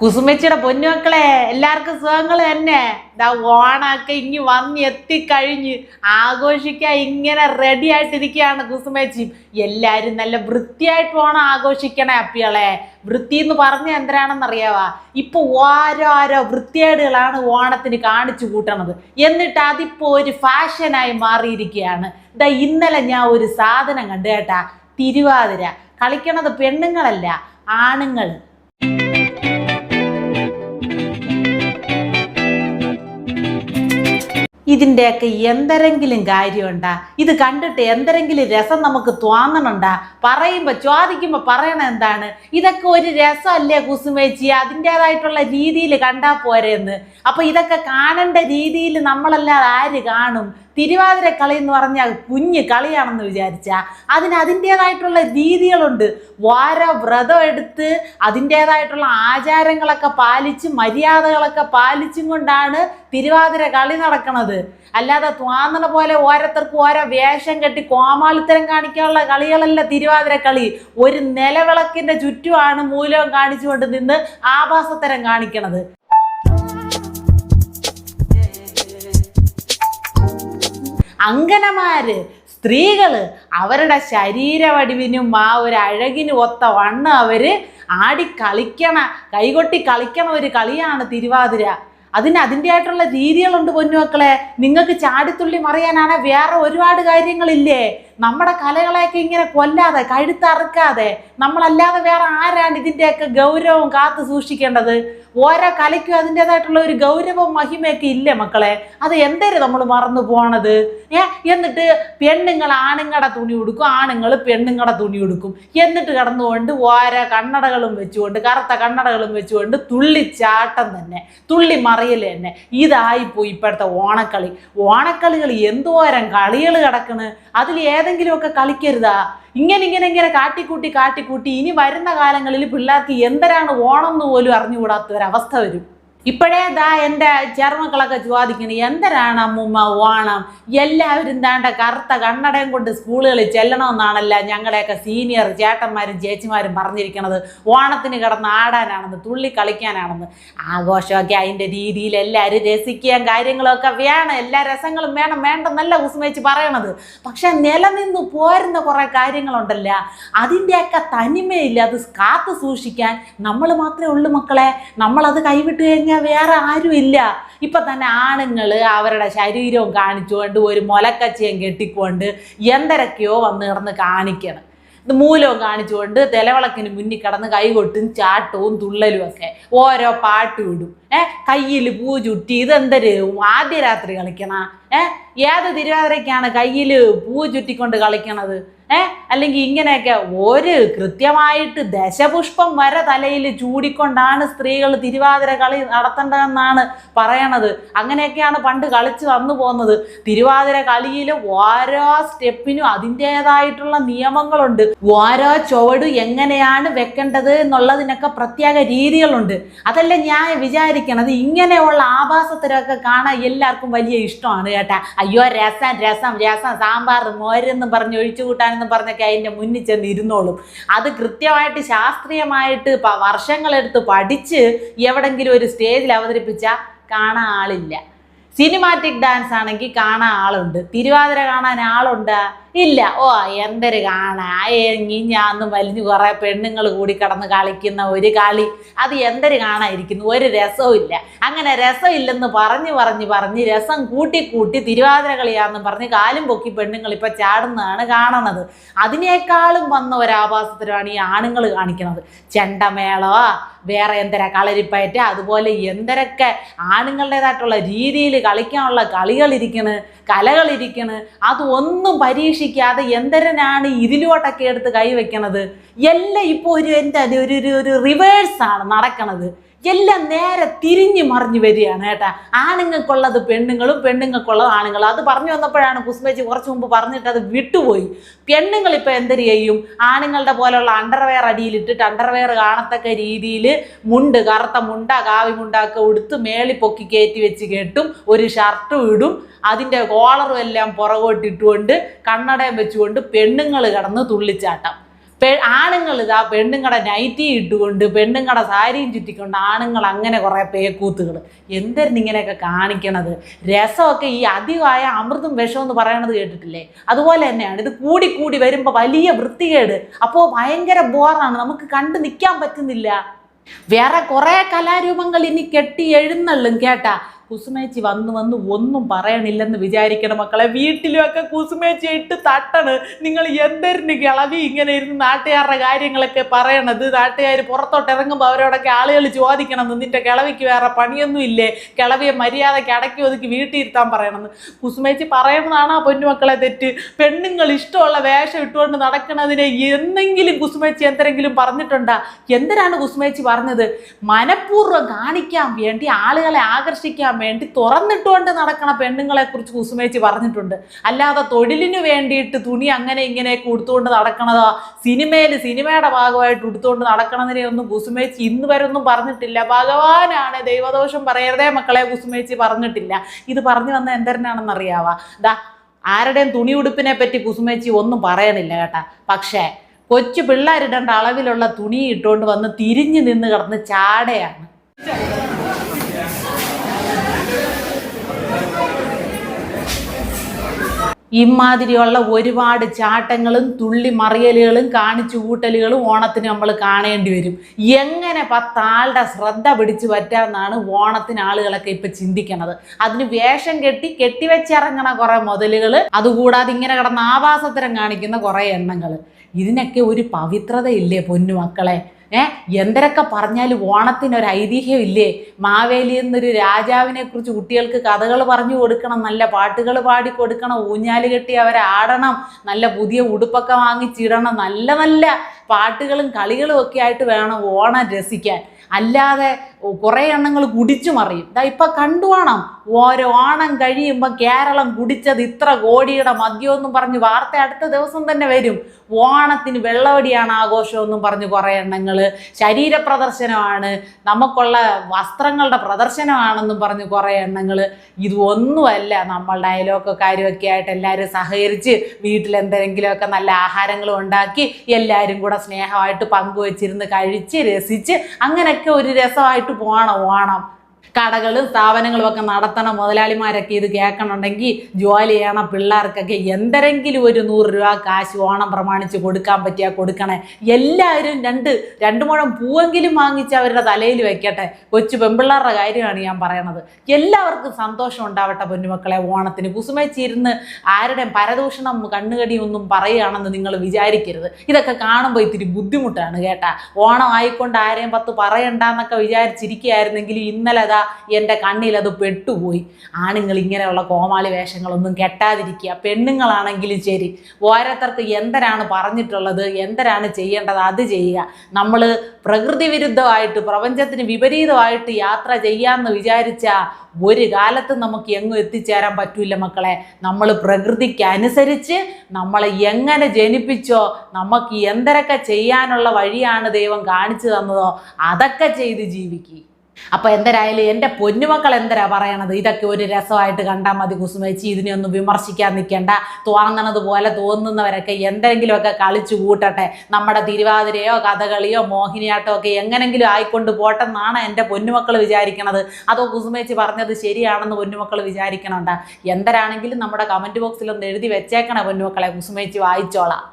കുസുമച്ചിയുടെ പൊന്നുമക്കളെ എല്ലാവർക്കും സുഖങ്ങൾ തന്നെ. ഇതാ ഓണമൊക്കെ ഇങ്ങി വന്ന് എത്തിക്കഴിഞ്ഞ് ആഘോഷിക്കാൻ ഇങ്ങനെ റെഡി ആയിട്ടിരിക്കുകയാണ് കുസുമച്ചി. എല്ലാവരും നല്ല വൃത്തിയായിട്ട് ഓണം ആഘോഷിക്കണേ അപ്പികളെ. വൃത്തി എന്ന് പറഞ്ഞ എന്തിനാണെന്നറിയാവാ, ഇപ്പൊ ഓരോരോ വൃത്തികേടുകളാണ് ഓണത്തിന് കാണിച്ചു കൂട്ടണത്. എന്നിട്ട് അതിപ്പോ ഒരു ഫാഷനായി മാറിയിരിക്കുകയാണ്. ഇതാ ഇന്നലെ ഞാൻ ഒരു സാധനം കണ്ടു കേട്ടാ. തിരുവാതിര കളിക്കണത് പെണ്ണുങ്ങളല്ല, ആണുങ്ങൾ. ഇതിൻ്റെയൊക്കെ എന്തെങ്കിലും കാര്യമുണ്ടാ? ഇത് കണ്ടിട്ട് എന്തെങ്കിലും രസം നമുക്ക് തോന്നണുണ്ടാ? പറയുമ്പോൾ ചോദിക്കുമ്പോൾ പറയണ എന്താണ്, ഇതൊക്കെ ഒരു രസമല്ലേ കുസുമേച്ചി, അതിൻ്റെതായിട്ടുള്ള രീതിയിൽ കണ്ടാൽ പോരെന്ന്. അപ്പൊ ഇതൊക്കെ കാണേണ്ട രീതിയിൽ നമ്മളല്ലാതെ ആര് കാണും? തിരുവാതിര കളി എന്ന് പറഞ്ഞാൽ കുഞ്ഞ് കളിയാണെന്ന് വിചാരിച്ചാൽ അതിൻ്റെതായിട്ടുള്ള രീതികളുണ്ട്. ഓരോ വ്രതം എടുത്ത് അതിൻ്റെതായിട്ടുള്ള ആചാരങ്ങളൊക്കെ പാലിച്ച് മര്യാദകളൊക്കെ പാലിച്ചും കൊണ്ടാണ് തിരുവാതിര കളി നടക്കുന്നത്. അല്ലാതെ തോന്നണ പോലെ ഓരോരുത്തർക്കും ഓരോ വേഷം കെട്ടി കോമാളിത്തരം കാണിക്കാനുള്ള കളികളല്ല തിരുവാതിര കളി. ഒരു നിലവിളക്കിന്റെ ചുറ്റുമാണ് മൂലം കാണിച്ചുകൊണ്ട് നിന്ന് ആഭാസത്തരം കാണിക്കണത്. അങ്കനമാര് സ്ത്രീകള് അവരുടെ ശരീരവടിവിനും ആ ഒരു അഴകിനും ഒത്ത വണ്ണം അവര് ആടി കളിക്കണ, കൈകൊട്ടി കളിക്കണ ഒരു കളിയാണ് തിരുവാതിര. അതിൻ്റെതായിട്ടുള്ള രീതികളുണ്ട് പൊന്നുമക്കളെ. നിങ്ങൾക്ക് ചാടിത്തുള്ളി മറിയാനാണ് വേറെ ഒരുപാട് കാര്യങ്ങളില്ലേ? നമ്മുടെ കലകളെയൊക്കെ ഇങ്ങനെ കൊല്ലാതെ കഴുത്തറുക്കാതെ നമ്മളല്ലാതെ വേറെ ആരാണ് ഇതിൻ്റെയൊക്കെ ഗൗരവം കാത്തു സൂക്ഷിക്കേണ്ടത്? ഓരോ കലയ്ക്കും അതിൻ്റെതായിട്ടുള്ള ഒരു ഗൗരവവും മഹിമയൊക്കെ ഇല്ലേ മക്കളെ? അത് എന്തേര് നമ്മൾ മറന്നു പോണത്? എന്നിട്ട് പെണ്ണുങ്ങൾ ആണുങ്ങളുടെ തുണി ഉടുക്കും, ആണുങ്ങൾ പെണ്ണുങ്ങളുടെ തുണി ഉടുക്കും. എന്നിട്ട് കടന്നുകൊണ്ട് ഓരോ കണ്ണടകളും വെച്ചുകൊണ്ട്, കറുത്ത കണ്ണടകളും വെച്ചുകൊണ്ട് തുള്ളിച്ചാട്ടം തന്നെ, തുള്ളി മറിയൽ തന്നെ. ഇതായിപ്പോയി ഇപ്പോഴത്തെ ഓണക്കളി. ഓണക്കളികൾ എന്തോരം കളികൾ കിടക്കണ്. അതിൽ ഏതെങ്കിലുമൊക്കെ കളിക്കരുതാ? ഇങ്ങനെ കാട്ടിക്കൂട്ടി ഇനി വരുന്ന കാലങ്ങളിൽ പിള്ളേർക്ക് എന്തരാണ് ഓണം എന്ന് പോലും അറിഞ്ഞുകൂടാത്ത ഒരവസ്ഥ വരും. ഇപ്പോഴേ ദാ എൻ്റെ ചെറുമക്കളൊക്കെ ചോദിക്കണേ, എന്തരാണ് അമ്മൂമ്മ ഓണം? എല്ലാവരും താണ്ട കറുത്ത കണ്ണടയും കൊണ്ട് സ്കൂളുകളിൽ ചെല്ലണമെന്നാണല്ല ഞങ്ങളുടെയൊക്കെ സീനിയർ ചേട്ടന്മാരും ചേച്ചിമാരും പറഞ്ഞിരിക്കണത്. ഓണത്തിന് കിടന്ന് ആടാനാണെന്ന്, തുള്ളി കളിക്കാനാണെന്ന്. ആഘോഷമൊക്കെ അതിൻ്റെ രീതിയിൽ എല്ലാവരും രസിക്കാൻ കാര്യങ്ങളൊക്കെ വേണം, എല്ലാ രസങ്ങളും വേണം, വേണ്ടെന്നല്ല കുസുമേച്ചി പറയണത്. പക്ഷെ നിലനിന്ന് പോരുന്ന കുറേ കാര്യങ്ങളുണ്ടല്ല, അതിൻ്റെയൊക്കെ തനിമയില്ല. അത് കാത്തു സൂക്ഷിക്കാൻ നമ്മൾ മാത്രമേ ഉള്ളൂ മക്കളെ. നമ്മളത് കൈവിട്ട് കഴിഞ്ഞാൽ വേറെ ആരും ഇല്ല. ഇപ്പൊ തന്നെ ആണുങ്ങൾ അവരുടെ ശരീരവും കാണിച്ചുകൊണ്ട് ഒരു മുലക്കച്ചയും കെട്ടിക്കൊണ്ട് എന്തൊക്കെയോ വന്ന് കിടന്ന് കാണിക്കണം. ഇത് മൂലവും കാണിച്ചുകൊണ്ട് നിലവിളക്കിന് മുന്നിൽ കിടന്ന് കൈകൊട്ടും ചാട്ടവും തുള്ളലും ഒക്കെ, ഓരോ പാട്ടും ഇടും. കയ്യിൽ പൂ ചുറ്റി. ഇതെന്തൊരു ആദ്യ രാത്രി കളിക്കണ? ഏത് തിരുവാതിരയ്ക്കാണ് കയ്യിൽ പൂ ചുറ്റിക്കൊണ്ട് കളിക്കണത്? അല്ലെങ്കിൽ ഇങ്ങനെയൊക്കെ ഒരു കൃത്യമായിട്ട് ദശപുഷ്പം വരെ തലയിൽ ചൂടിക്കൊണ്ടാണ് സ്ത്രീകൾ തിരുവാതിര കളി നടത്തേണ്ടതെന്നാണ് പറയണത്. അങ്ങനെയൊക്കെയാണ് പണ്ട് കളിച്ച് വന്നു പോകുന്നത്. തിരുവാതിര കളിയിൽ ഓരോ സ്റ്റെപ്പിനും അതിൻ്റെതായിട്ടുള്ള നിയമങ്ങളുണ്ട്. ഓരോ ചുവട് എങ്ങനെയാണ് വെക്കേണ്ടത് എന്നുള്ളതിനൊക്കെ പ്രത്യേക രീതികളുണ്ട്. അതല്ല ഞാൻ വിചാരിക്കണത്, ഇങ്ങനെയുള്ള ആഭാസത്തരമൊക്കെ കാണാൻ എല്ലാവർക്കും വലിയ ഇഷ്ടമാണ് കേട്ടാ. അയ്യോ രസം രസം രസം, സാമ്പാർ മോരെന്ന് പറഞ്ഞ് ഒഴിച്ചു കൂട്ടാൻ പറഞ്ഞൊക്കെ അതിൻ്റെ മുന്നിൽ ചെന്ന് ഇരുന്നോളും. അത് കൃത്യമായിട്ട് ശാസ്ത്രീയമായിട്ട് വർഷങ്ങളെടുത്ത് പഠിച്ച് എവിടെങ്കിലും ഒരു സ്റ്റേജിൽ അവതരിപ്പിച്ചാൽ കാണാൻ ആളില്ല. സിനിമാറ്റിക് ഡാൻസ് ആണെങ്കിൽ കാണാൻ ആളുണ്ട്. തിരുവാതിര കാണാൻ ആളുണ്ടാ? ഇല്ല. ഓ എന്തൊരു കാണാ, ഞാന്നും വലിഞ്ഞു കുറേ പെണ്ണുങ്ങൾ കൂടി കിടന്ന് കളിക്കുന്ന ഒരു കളി, അത് എന്തൊരു കാണാതിരിക്കുന്നു? ഒരു രസവും ഇല്ല. അങ്ങനെ രസമില്ലെന്ന് പറഞ്ഞ് രസം കൂട്ടി തിരുവാതിര കളിയാന്ന് പറഞ്ഞ് കാലും പൊക്കി പെണ്ണുങ്ങൾ ഇപ്പം ചാടുന്നതാണ് കാണുന്നത്. അതിനേക്കാളും വന്ന ഒരാഭാസത്തിലാണ് ഈ ആണുങ്ങൾ കാണിക്കുന്നത്. ചെണ്ടമേളോ വേറെ എന്തര കളരിപ്പയറ്റ, അതുപോലെ എന്തരൊക്കെ ആണുങ്ങളുടേതായിട്ടുള്ള രീതിയിൽ കളിക്കാനുള്ള കളികളിരിക്കണ്, കലകളിരിക്കണ്. അതൊന്നും പരീക്ഷിക്കാതെ എന്തരനാണ് ഇതിലോട്ടൊക്കെ എടുത്ത് കൈവയ്ക്കണത്? എല്ലാം ഇപ്പോൾ ഒരു റിവേഴ്സാണ് നടക്കണത്. എല്ലാം നേരെ തിരിഞ്ഞു മറിഞ്ഞു വരികയാണ് കേട്ടാ. ആണുങ്ങൾക്കുള്ളത് പെണ്ണുങ്ങളും പെണ്ണുങ്ങൾക്കുള്ളത് ആണുങ്ങളും. അത് പറഞ്ഞു വന്നപ്പോഴാണ് കുസുമേച്ചി കുറച്ച് മുമ്പ് പറഞ്ഞിട്ട് അത് വിട്ടുപോയി. പെണ്ണുങ്ങൾ ഇപ്പം എന്തൊരു ചെയ്യും? ആണുങ്ങളുടെ പോലുള്ള അണ്ടർവെയർ അടിയിലിട്ടിട്ട് അണ്ടർവെയർ കാണത്തക്ക രീതിയിൽ മുണ്ട്, കറുത്ത മുണ്ട കാവി മുണ്ടൊക്കെ ഉടുത്ത് മേളി പൊക്കി കയറ്റി വെച്ച് കെട്ടും, ഒരു ഷർട്ടും ഇടും, അതിൻ്റെ കോളറും എല്ലാം പുറകോട്ടിട്ടുകൊണ്ട് കണ്ണടയും വെച്ചുകൊണ്ട് പെണ്ണുങ്ങൾ കിടന്ന് തുള്ളിച്ചാട്ടം. ആണുങ്ങൾ ഇതാ പെണ്ണുങ്ങളുടെ നൈറ്റി ഇട്ടുകൊണ്ട് പെണ്ണുങ്ങളുടെ സാരിയും ചുറ്റിക്കൊണ്ട് ആണുങ്ങൾ അങ്ങനെ കുറേ പേക്കൂത്തുകൾ. എന്തായിരുന്നു ഇങ്ങനെയൊക്കെ കാണിക്കണത്? രസമൊക്കെ ഈ അധികമായ അമൃതും വിഷവും എന്ന് പറയണത് കേട്ടിട്ടില്ലേ? അതുപോലെ തന്നെയാണ് ഇത് കൂടി കൂടി വരുമ്പോൾ വലിയ വൃത്തികേട്. അപ്പോൾ ഭയങ്കര ബോറാണ്, നമുക്ക് കണ്ടു നിൽക്കാൻ പറ്റുന്നില്ല. വേറെ കുറേ കലാരൂപങ്ങൾ ഇനി കെട്ടി എഴുന്നള്ളും കേട്ടാ. കുസുമേച്ചി വന്ന് ഒന്നും പറയണില്ലെന്ന് വിചാരിക്കണം മക്കളെ. വീട്ടിലുമൊക്കെ കുസുമേച്ചി ഇട്ട് തട്ടണ്. നിങ്ങൾ എന്തൊരു കിളവി ഇങ്ങനെ ഇരുന്ന് നാട്ടുകാരുടെ കാര്യങ്ങളൊക്കെ പറയണത്. നാട്ടുകാർ പുറത്തോട്ട് ഇറങ്ങുമ്പോൾ അവരോടൊക്കെ ആളുകൾ ചോദിക്കണം, നിന്റെ കിളവിക്ക് വേറെ പണിയൊന്നും ഇല്ലേ, കിളവിയെ മര്യാദയ്ക്ക് അടക്കി ഒതുക്കി വീട്ടിൽ ഇരുത്താൻ പറയണമെന്ന്. കുസുമേച്ചി പറയണതാണ് ആ പൊന്നുമക്കളെ തെറ്റ്. പെണ്ണുങ്ങൾ ഇഷ്ടമുള്ള വേഷം ഇട്ടുകൊണ്ട് നടക്കണതിനെ എന്തെങ്കിലും കുസുമേച്ചി എന്തെങ്കിലും പറഞ്ഞിട്ടുണ്ടാ? എന്തിനാണ് കുസുമേച്ചി പറഞ്ഞത്? മനഃപൂർവ്വം കാണിക്കാൻ വേണ്ടി, ആളുകളെ ആകർഷിക്കാൻ വേണ്ടി തുറന്നിട്ടുകൊണ്ട് നടക്കണ പെണ്ണുങ്ങളെ കുറിച്ച് കുസുമേച്ചി പറഞ്ഞിട്ടുണ്ട്. അല്ലാതെ തൊഴിലിന് വേണ്ടിയിട്ട് തുണി അങ്ങനെ ഇങ്ങനെയൊക്കെ ഉടുത്തുകൊണ്ട് നടക്കണതോ സിനിമയുടെ ഭാഗമായിട്ട് ഉടുത്തുകൊണ്ട് നടക്കണതിനെ ഒന്നും കുസുമേച്ചി ഇന്ന് വരെ ഒന്നും പറഞ്ഞിട്ടില്ല. ഭഗവാനാണ്, ദൈവദോഷം പറയരുതേ മക്കളെ, കുസുമേച്ചി പറഞ്ഞിട്ടില്ല. ഇത് പറഞ്ഞു വന്ന എന്തരനാണെന്ന് അറിയാവാ? ആരുടെയും തുണി ഉടുപ്പിനെ പറ്റി കുസുമേച്ചി ഒന്നും പറയണില്ല കേട്ടാ. പക്ഷേ കൊച്ചു പിള്ളേരിടേണ്ട അളവിലുള്ള തുണി ഇട്ടുകൊണ്ട് വന്ന് തിരിഞ്ഞു നിന്ന് കിടന്ന് ചാടയാണ്. ഇമാതിരിയുള്ള ഒരുപാട് ചാട്ടങ്ങളും തുള്ളി മറിയലുകളും കാണിച്ചു കൂട്ടലുകളും ഓണത്തിന് നമ്മൾ കാണേണ്ടി വരും. എങ്ങനെ 10 ആളുടെ ശ്രദ്ധ പിടിച്ചു പറ്റാമെന്നാണ് ഓണത്തിന് ആളുകളൊക്കെ ഇപ്പം ചിന്തിക്കണത്. അതിന് വേഷം കെട്ടിവെച്ചിറങ്ങണ കുറേ മുതലുകൾ, അതുകൂടാതെ ഇങ്ങനെ കിടന്ന് ആഭാസത്തരം കാണിക്കുന്ന കുറേ എണ്ണങ്ങൾ. ഇതിനൊക്കെ ഒരു പവിത്രതയില്ലേ പൊന്നുമക്കളെ? എന്തൊക്കെ പറഞ്ഞാലും ഓണത്തിനൊരു ഐതിഹ്യം ഇല്ലേ? മാവേലി എന്നൊരു രാജാവിനെ കുറിച്ച് കുട്ടികൾക്ക് കഥകൾ പറഞ്ഞു കൊടുക്കണം, നല്ല പാട്ടുകൾ പാടി കൊടുക്കണം, ഊഞ്ഞാല് കെട്ടി അവരെ ആടണം, നല്ല പുതിയ ഉടുപ്പൊക്കെ വാങ്ങിച്ചിടണം, നല്ല നല്ല പാട്ടുകളും കളികളും ഒക്കെ ആയിട്ട് വേണം ഓണം രസിക്കാൻ. അല്ലാതെ കുറേ എണ്ണങ്ങൾ കുടിച്ചു മറിയും. ഇപ്പം കണ്ടുവേണം, ഓരോ ഓണം കഴിയുമ്പോൾ കേരളം കുടിച്ചത് ഇത്ര കോടിയുടെ മദ്യമെന്നും പറഞ്ഞ് വാർത്ത അടുത്ത ദിവസം തന്നെ വരും. ഓണത്തിന് വെള്ളവടിയാണ് ആഘോഷമെന്നും പറഞ്ഞ് കുറേ എണ്ണങ്ങൾ, ശരീര പ്രദർശനമാണ്, നമുക്കുള്ള വസ്ത്രങ്ങളുടെ പ്രദർശനമാണെന്നും പറഞ്ഞ് കുറേ എണ്ണങ്ങൾ. ഇതൊന്നുമല്ല, നമ്മളുടെ അയലോക്കക്കാരുമൊക്കെ ആയിട്ട് എല്ലാവരും സഹകരിച്ച് വീട്ടിലെന്തെങ്കിലുമൊക്കെ നല്ല ആഹാരങ്ങളും ഉണ്ടാക്കി എല്ലാവരും കൂടെ സ്നേഹമായിട്ട് പങ്കുവച്ചിരുന്ന് കഴിച്ച് രസിച്ച് അങ്ങനെയൊക്കെ ഒരു രസമായിട്ട് പോകണം ഓണം. കടകളും സ്ഥാപനങ്ങളും ഒക്കെ നടത്തണം മുതലാളിമാരൊക്കെ ഇത് കേൾക്കണമെങ്കിൽ, ജോലി ചെയ്യണം പിള്ളേർക്കൊക്കെ എന്തെങ്കിലും ഒരു 100 രൂപ കാശ് ഓണം പ്രമാണിച്ച് കൊടുക്കാൻ പറ്റിയാൽ കൊടുക്കണേ. എല്ലാവരും രണ്ട് മുഴം പൂവെങ്കിലും വാങ്ങിച്ച് അവരുടെ തലയിൽ വെക്കട്ടെ. കൊച്ചു പെൺപിള്ളേരുടെ കാര്യമാണ് ഞാൻ പറയണത്. എല്ലാവർക്കും സന്തോഷം ഉണ്ടാവട്ടെ പൊന്നുമക്കളെ ഓണത്തിന്. കുസുമേച്ചി ഇരുന്ന് ആരുടെയും പരദൂഷണം കണ്ണുകടിയും ഒന്നും പറയുകയാണെന്ന് നിങ്ങൾ വിചാരിക്കരുത്. ഇതൊക്കെ കാണുമ്പോൾ ഇത്തിരി ബുദ്ധിമുട്ടാണ് കേട്ടാ. ഓണം ആയിക്കൊണ്ട് ആരെയും 10 പറയണ്ടെന്നൊക്കെ വിചാരിച്ചിരിക്കുകയായിരുന്നെങ്കിൽ ഇന്നലെ എൻ്റെ കണ്ണിൽ അത് പെട്ടുപോയി. ആണുങ്ങൾ ഇങ്ങനെയുള്ള കോമാളി വേഷങ്ങളൊന്നും കെട്ടാതിരിക്കുക. പെണ്ണുങ്ങളാണെങ്കിലും ശരി, ഓരോരുത്തർക്ക് എന്തരാണ് പറഞ്ഞിട്ടുള്ളത്, എന്തരാണ് ചെയ്യേണ്ടത് അത് ചെയ്യുക. നമ്മൾ പ്രകൃതി വിരുദ്ധമായിട്ട് പ്രപഞ്ചത്തിന് വിപരീതമായിട്ട് യാത്ര ചെയ്യാമെന്ന് വിചാരിച്ചാൽ ഒരു കാലത്ത് നമുക്ക് എങ്ങും എത്തിച്ചേരാൻ പറ്റൂല മക്കളെ. നമ്മൾ പ്രകൃതിക്കനുസരിച്ച് നമ്മളെ എങ്ങനെ ജനിപ്പിച്ചോ, നമുക്ക് എന്തൊക്കെ ചെയ്യാനുള്ള വഴിയാണ് ദൈവം കാണിച്ചു തന്നതോ അതൊക്കെ ചെയ്ത് ജീവിക്കുക. അപ്പോൾ എന്തരായാലും എൻ്റെ പൊന്നുമക്കൾ എന്തരാ പറയണത്? ഇതൊക്കെ ഒരു രസമായിട്ട് കണ്ടാൽ മതി കുസുമേച്ചി. ഇതിനെയൊന്നും വിമർശിക്കാൻ നിൽക്കേണ്ട. തോന്നണത് പോലെ തോന്നുന്നവരൊക്കെ എന്തെങ്കിലുമൊക്കെ കളിച്ചു കൂട്ടട്ടെ. നമ്മുടെ തിരുവാതിരയോ കഥകളിയോ മോഹിനിയാട്ടോ ഒക്കെ എങ്ങനെങ്കിലും ആയിക്കൊണ്ട് പോട്ടെന്നാണ് എൻ്റെ പൊന്നുമക്കൾ വിചാരിക്കണത്. അതോ കുസുമേച്ചി പറഞ്ഞത് ശരിയാണെന്ന് പൊന്നുമക്കൾ വിചാരിക്കണണ്ട? എന്തരാണെങ്കിലും നമ്മുടെ കമൻറ്റ് ബോക്സിലൊന്ന് എഴുതി വെച്ചേക്കണേ പൊന്നുമക്കളെ. കുസുമേച്ചി വായിച്ചോളാം.